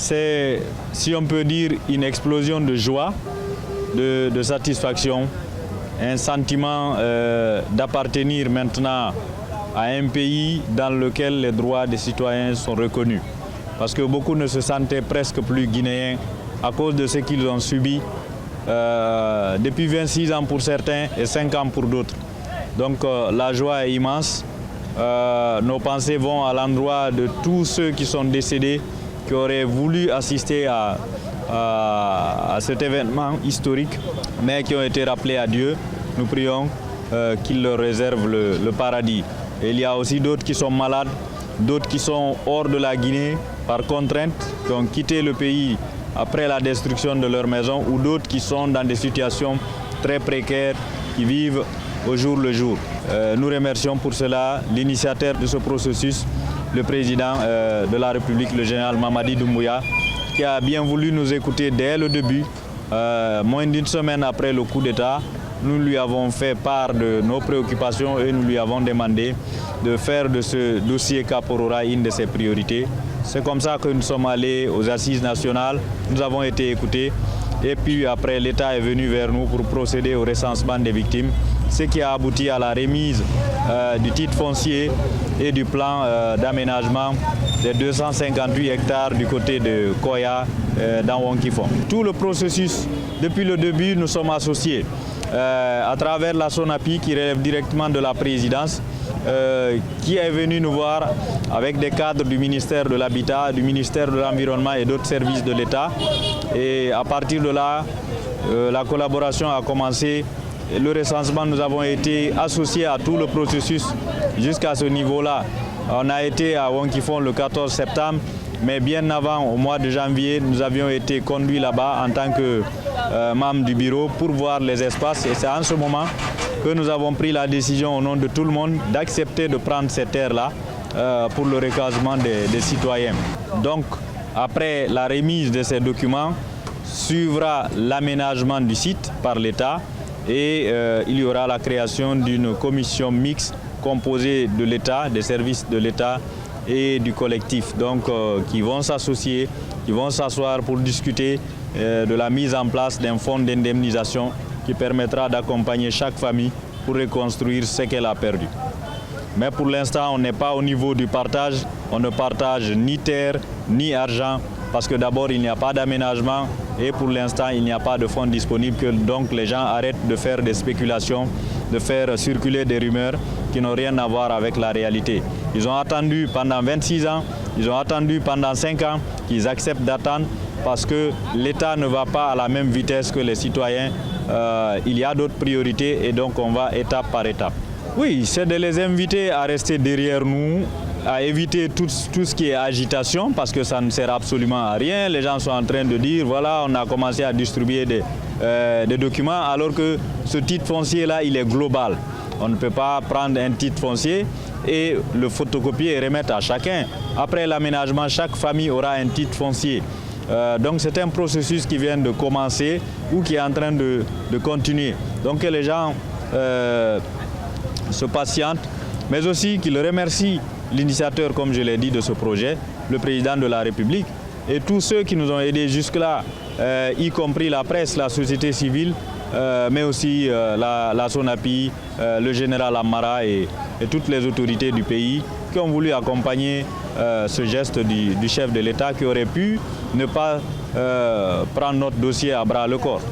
c'est, si on peut dire, une explosion de joie, de satisfaction, un sentiment d'appartenir maintenant à un pays dans lequel les droits des citoyens sont reconnus. Parce que beaucoup ne se sentaient presque plus guinéens à cause de ce qu'ils ont subi depuis 26 ans pour certains et 5 ans pour d'autres. Donc la joie est immense. Nos pensées vont à l'endroit de tous ceux qui sont décédés, qui auraient voulu assister à cet événement historique, mais qui ont été rappelés à Dieu. Nous prions qu'il leur réserve le paradis. Et il y a aussi d'autres qui sont malades, d'autres qui sont hors de la Guinée par contrainte, qui ont quitté le pays après la destruction de leur maison, ou d'autres qui sont dans des situations très précaires, qui vivent au jour le jour. Nous remercions pour cela l'initiateur de ce processus, le président de la République, le général Mamadi Doumbouya, qui a bien voulu nous écouter dès le début. Moins d'une semaine après le coup d'État, nous lui avons fait part de nos préoccupations et nous lui avons demandé de faire de ce dossier Kaporora une de ses priorités. C'est comme ça que nous sommes allés aux assises nationales, nous avons été écoutés et puis après l'État est venu vers nous pour procéder au recensement des victimes, ce qui a abouti à la remise du titre foncier et du plan d'aménagement des 258 hectares du côté de Koya dans Wonkifon. Tout le processus, depuis le début, nous sommes associés à travers la SONAPI qui relève directement de la présidence, qui est venu nous voir avec des cadres du ministère de l'Habitat, du ministère de l'Environnement et d'autres services de l'État. Et à partir de là, la collaboration a commencé. Et le recensement, nous avons été associés à tout le processus jusqu'à ce niveau-là. On a été à Wonkifon le 14 septembre, mais bien avant, au mois de janvier, nous avions été conduits là-bas en tant que membres du bureau pour voir les espaces. Et c'est en ce moment que nous avons pris la décision au nom de tout le monde d'accepter de prendre ces terres-là pour le recasement des citoyens. Donc, après la remise de ces documents, suivra l'aménagement du site par l'État et il y aura la création d'une commission mixte composée de l'État, des services de l'État et du collectif, donc qui vont s'associer, qui vont s'asseoir pour discuter de la mise en place d'un fonds d'indemnisation qui permettra d'accompagner chaque famille pour reconstruire ce qu'elle a perdu. Mais pour l'instant, on n'est pas au niveau du partage, on ne partage ni terre ni argent, parce que d'abord il n'y a pas d'aménagement et pour l'instant il n'y a pas de fonds disponibles, que donc les gens arrêtent de faire des spéculations, de faire circuler des rumeurs qui n'ont rien à voir avec la réalité. Ils ont attendu pendant 26 ans, ils ont attendu pendant 5 ans qu'ils acceptent d'attendre parce que l'État ne va pas à la même vitesse que les citoyens. Il y a d'autres priorités et donc on va étape par étape. Oui, c'est de les inviter à rester derrière nous, à éviter tout ce qui est agitation parce que ça ne sert absolument à rien. Les gens sont en train de dire, voilà, on a commencé à distribuer des documents alors que ce titre foncier-là, il est global. On ne peut pas prendre un titre foncier et le photocopier et remettre à chacun. Après l'aménagement, chaque famille aura un titre foncier. Donc c'est un processus qui vient de commencer ou qui est en train de continuer. Donc que les gens se patientent, mais aussi qu'ils remercient l'initiateur, comme je l'ai dit, de ce projet, le président de la République, et tous ceux qui nous ont aidés jusque-là, y compris la presse, la société civile, mais aussi la SONAPI, le général Amara et toutes les autorités du pays qui ont voulu accompagner ce geste du chef de l'État qui aurait pu ne pas prendre notre dossier à bras le corps.